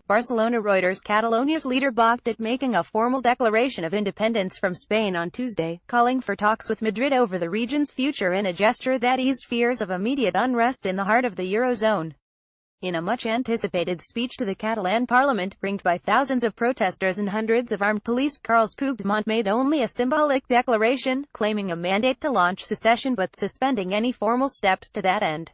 Barcelona Reuters Catalonia's leader balked at making a formal declaration of independence from Spain on Tuesday, calling for talks with Madrid over the region's future in a gesture that eased fears of immediate unrest in the heart of the Eurozone. In a much-anticipated speech to the Catalan parliament, ringed by thousands of protesters and hundreds of armed police, Carles Puigdemont made only a symbolic declaration, claiming a mandate to launch secession but suspending any formal steps to that end.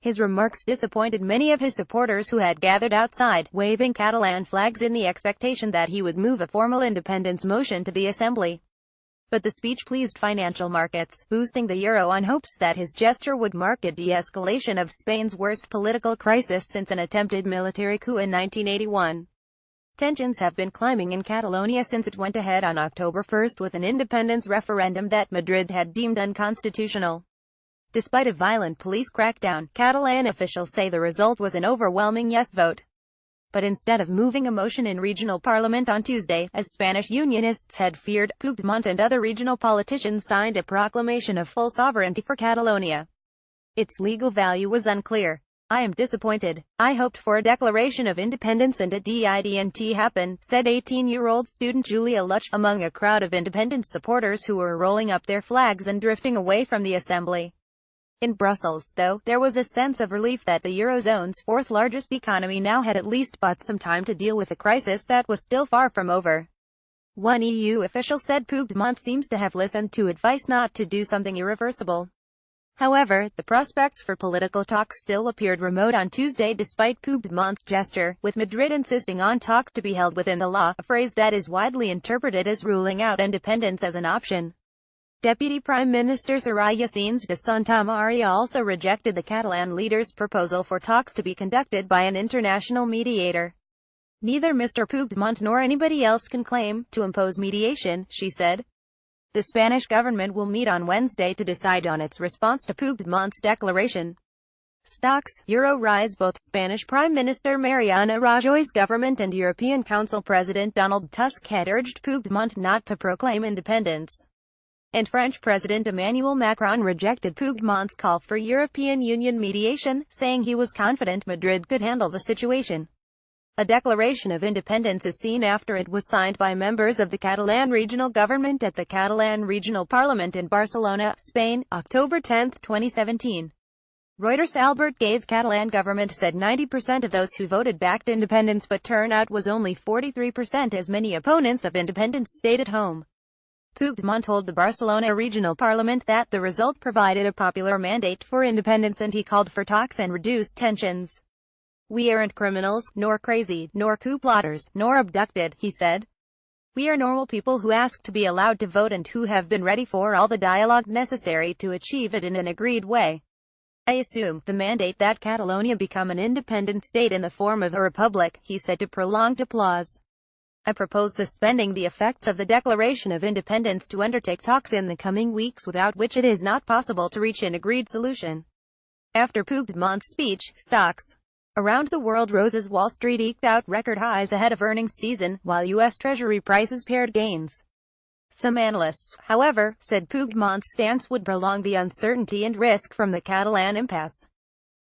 His remarks disappointed many of his supporters who had gathered outside, waving Catalan flags in the expectation that he would move a formal independence motion to the assembly. But the speech pleased financial markets, boosting the euro on hopes that his gesture would mark a de-escalation of Spain's worst political crisis since an attempted military coup in 1981. Tensions have been climbing in Catalonia since it went ahead on October 1 with an independence referendum that Madrid had deemed unconstitutional. Despite a violent police crackdown, Catalan officials say the result was an overwhelming yes vote. But instead of moving a motion in regional parliament on Tuesday, as Spanish unionists had feared, Puigdemont and other regional politicians signed a proclamation of full sovereignty for Catalonia. Its legal value was unclear. "I am disappointed. I hoped for a declaration of independence and it didn't happen," said 18-year-old student Julia Luch, among a crowd of independence supporters who were rolling up their flags and drifting away from the assembly. In Brussels, though, there was a sense of relief that the Eurozone's fourth-largest economy now had at least bought some time to deal with a crisis that was still far from over. One EU official said Puigdemont seems to have listened to advice not to do something irreversible. However, the prospects for political talks still appeared remote on Tuesday despite Puigdemont's gesture, with Madrid insisting on talks to be held within the law, a phrase that is widely interpreted as ruling out independence as an option. Deputy Prime Minister Soraya Sáenz de Santamaría also rejected the Catalan leader's proposal for talks to be conducted by an international mediator. "Neither Mr. Puigdemont nor anybody else can claim to impose mediation," she said. The Spanish government will meet on Wednesday to decide on its response to Puigdemont's declaration. Stocks, euro rise. Both Spanish Prime Minister Mariano Rajoy's government and European Council President Donald Tusk had urged Puigdemont not to proclaim independence. And French President Emmanuel Macron rejected Puigdemont's call for European Union mediation, saying he was confident Madrid could handle the situation. A declaration of independence is seen after it was signed by members of the Catalan regional government at the Catalan Regional Parliament in Barcelona, Spain, October 10, 2017. Reuters Albert gave Catalan government said 90% of those who voted backed independence, but turnout was only 43% as many opponents of independence stayed at home. Puigdemont told the Barcelona Regional Parliament that the result provided a popular mandate for independence and he called for talks and reduced tensions. "We aren't criminals, nor crazy, nor coup plotters, nor abducted," he said. "We are normal people who ask to be allowed to vote and who have been ready for all the dialogue necessary to achieve it in an agreed way. I assume the mandate that Catalonia become an independent state in the form of a republic," he said to prolonged applause. "I propose suspending the effects of the Declaration of Independence to undertake talks in the coming weeks without which it is not possible to reach an agreed solution." After Puigdemont's speech, stocks around the world rose as Wall Street eked out record highs ahead of earnings season, while U.S. Treasury prices paired gains. Some analysts, however, said Puigdemont's stance would prolong the uncertainty and risk from the Catalan impasse.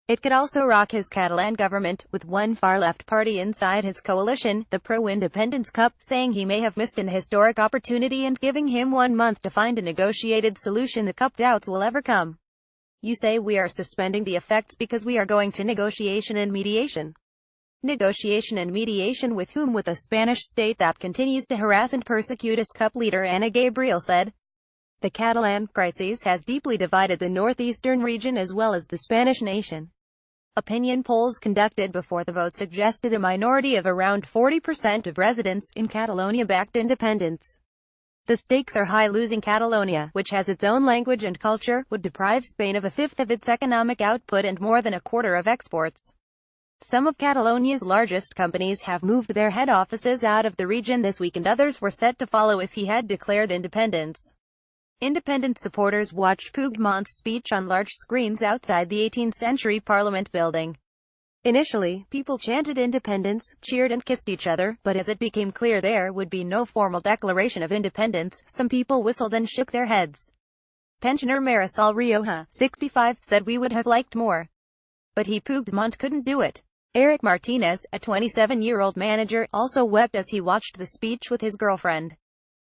It could also rock his Catalan government, with one far-left party inside his coalition, the pro-independence CUP, saying he may have missed an historic opportunity and giving him 1 month to find a negotiated solution. The CUP doubts will ever come. "You say we are suspending the effects because we are going to negotiation and mediation." Negotiation and mediation with whom? With a Spanish state that continues to harass and persecute us, CUP leader Ana Gabriel said. The Catalan crisis has deeply divided the northeastern region as well as the Spanish nation. Opinion polls conducted before the vote suggested a minority of around 40% of residents in Catalonia backed independence. The stakes are high. Losing Catalonia, which has its own language and culture, would deprive Spain of a fifth of its economic output and more than a quarter of exports. Some of Catalonia's largest companies have moved their head offices out of the region this week and others were set to follow if he had declared independence. Independent supporters watched Puigdemont's speech on large screens outside the 18th-century Parliament building. Initially, people chanted independence, cheered and kissed each other, but as it became clear there would be no formal declaration of independence, some people whistled and shook their heads. Pensioner Marisol Rioja, 65, said we would have liked more. But Puigdemont couldn't do it. Eric Martinez, a 27-year-old manager, also wept as he watched the speech with his girlfriend.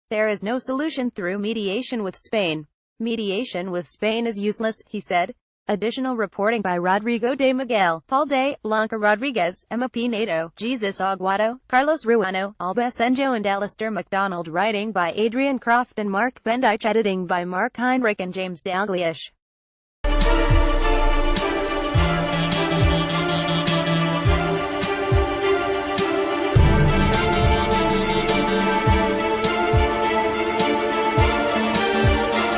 There is no solution through mediation with Spain. Mediation with Spain is useless, he said. Additional reporting by Rodrigo de Miguel, Paul de Blanca Rodriguez, Emma Pinedo, Jesus Aguado, Carlos Ruano, Alba Senjo and Alistair MacDonald. Writing by Adrian Croft and Mark Bendich. Editing by Mark Heinrich and James Dalglish.